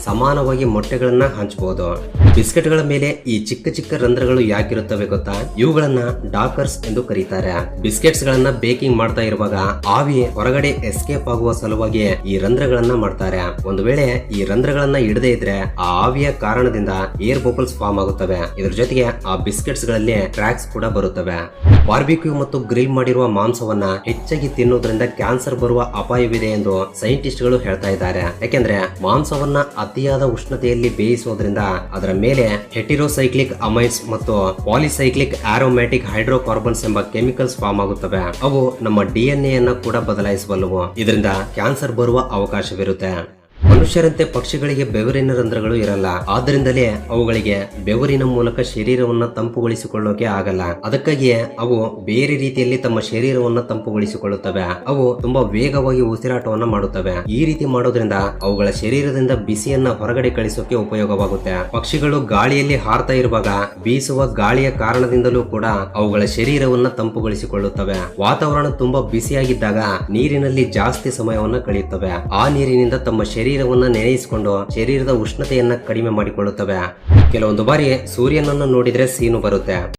ಸಮಾನವಾಗಿ ಮೊಟ್ಟೆಗಳನ್ನ ಹಂಚಬಹುದು. ಬಿಸ್ಕೆಟ್ಗಳ ಮೇಲೆ ಈ ಚಿಕ್ಕ ಚಿಕ್ಕ ರಂಧ್ರಗಳು ಯಾಕಿರುತ್ತವೆ ಗೊತ್ತಾ? ಇವುಗಳನ್ನ ಡಾಕರ್ಸ್ ಎಂದು ಕರೀತಾರೆ. ಬಿಸ್ಕೆಟ್ಸ್ ಗಳನ್ನ ಬೇಕಿಂಗ್ ಮಾಡ್ತಾ ಇರುವಾಗ ಆವಿ ಹೊರಗಡೆ ಎಸ್ಕೇಪ್ ಆಗುವ ಸಲುವಾಗಿ ಈ ರಂಧ್ರಗಳನ್ನ ಮಾಡ್ತಾರೆ. ಒಂದು ವೇಳೆ ಈ ರಂಧ್ರಗಳನ್ನ ಇಡದೇ ಇದ್ರೆ ಆ ಆವಿಯ ಕಾರಣದಿಂದ ಏರ್ ಬಬಲ್ಸ್ ಫಾರ್ಮ್ ಆಗುತ್ತವೆ. ಇದ್ರ ಜೊತೆಗೆ ಆ ಬಿಸ್ಕೆಟ್ಸ್ ಗಳಲ್ಲಿ ಕ್ರ್ಯಾಕ್ಸ್ ಕೂಡ ಬರುತ್ತವೆ. ಬಾರ್ಬಿಕ್ಯೂ ಮತ್ತು ಗ್ರಿಲ್ ಮಾಡಿರುವ ಮಾಂಸವನ್ನ ಹೆಚ್ಚಾಗಿ ತಿನ್ನುವುದರಿಂದ ಕ್ಯಾನ್ಸರ್ ಬರುವ ಅಪಾಯವಿದೆ ಎಂದು ಸೈಂಟಿಸ್ಟ್ ಗಳು ಹೇಳ್ತಾ ಇದ್ದಾರೆ. ಯಾಕೆಂದ್ರೆ ಮಾಂಸವನ್ನ ಅತಿಯಾದ ಉಷ್ಣತೆಯಲ್ಲಿ ಬೇಯಿಸುವುದರಿಂದ ಅದರ ಮೇಲೆ ಹೆಟಿರೋಸೈಕ್ಲಿಕ್ ಅಮೈಡ್ಸ್ ಮತ್ತು ಪಾಲಿಸೈಕ್ಲಿಕ್ ಆರೋಮ್ಯಾಟಿಕ್ ಹೈಡ್ರೋಕಾರ್ಬನ್ಸ್ ಎಂಬ ಕೆಮಿಕಲ್ಸ್ ಫಾರ್ಮ್ ಆಗುತ್ತವೆ. ಅವು ನಮ್ಮ DNA ಅನ್ನ ಕೂಡ ಬದಲಾಯಿಸಬಲ್ಲವು. ಇದರಿಂದ ಕ್ಯಾನ್ಸರ್ ಬರುವ ಅವಕಾಶವಿರುತ್ತೆ. ಮನುಷ್ಯರಂತೆ ಪಕ್ಷಿಗಳಿಗೆ ಬೆವರಿನ ರಂಧ್ರಗಳು ಇರಲ್ಲ. ಆದ್ದರಿಂದಲೇ ಅವುಗಳಿಗೆ ಬೆವರಿನ ಮೂಲಕ ಶರೀರವನ್ನ ತಂಪುಗೊಳಿಸಿಕೊಳ್ಳೋಕೆ ಆಗಲ್ಲ. ಅದಕ್ಕಾಗಿಯೇ ಅವು ಬೇರೆ ರೀತಿಯಲ್ಲಿ ತಮ್ಮ ಶರೀರವನ್ನ ತಂಪುಗೊಳಿಸಿಕೊಳ್ಳುತ್ತವೆ. ಅವು ತುಂಬಾ ವೇಗವಾಗಿ ಉಸಿರಾಟವನ್ನ ಮಾಡುತ್ತವೆ. ಈ ರೀತಿ ಮಾಡೋದ್ರಿಂದ ಅವುಗಳ ಶರೀರದಿಂದ ಬಿಸಿಯನ್ನ ಹೊರಗಡೆ ಕಳಿಸೋಕೆ ಉಪಯೋಗವಾಗುತ್ತೆ. ಪಕ್ಷಿಗಳು ಗಾಳಿಯಲ್ಲಿ ಹಾರ್ತಾ ಇರುವಾಗ ಬೀಸುವ ಗಾಳಿಯ ಕಾರಣದಿಂದಲೂ ಕೂಡ ಅವುಗಳ ಶರೀರವನ್ನ ತಂಪುಗೊಳಿಸಿಕೊಳ್ಳುತ್ತವೆ. ವಾತಾವರಣ ತುಂಬಾ ಬಿಸಿಯಾಗಿದ್ದಾಗ ನೀರಿನಲ್ಲಿ ಜಾಸ್ತಿ ಸಮಯವನ್ನ ಕಳೆಯುತ್ತವೆ. ಆ ನೀರಿನಿಂದ ತಮ್ಮ ಶರೀರವನ್ನ ನೆನೆಯಿಸಿಕೊಂಡು ಶರೀರದ ಉಷ್ಣತೆಯನ್ನ ಕಡಿಮೆ ಮಾಡಿಕೊಳ್ಳುತ್ತವೆ. ಕೆಲವೊಂದು ಬಾರಿ ಸೂರ್ಯನನ್ನು ನೋಡಿದ್ರೆ ಸೀನು ಬರುತ್ತೆ.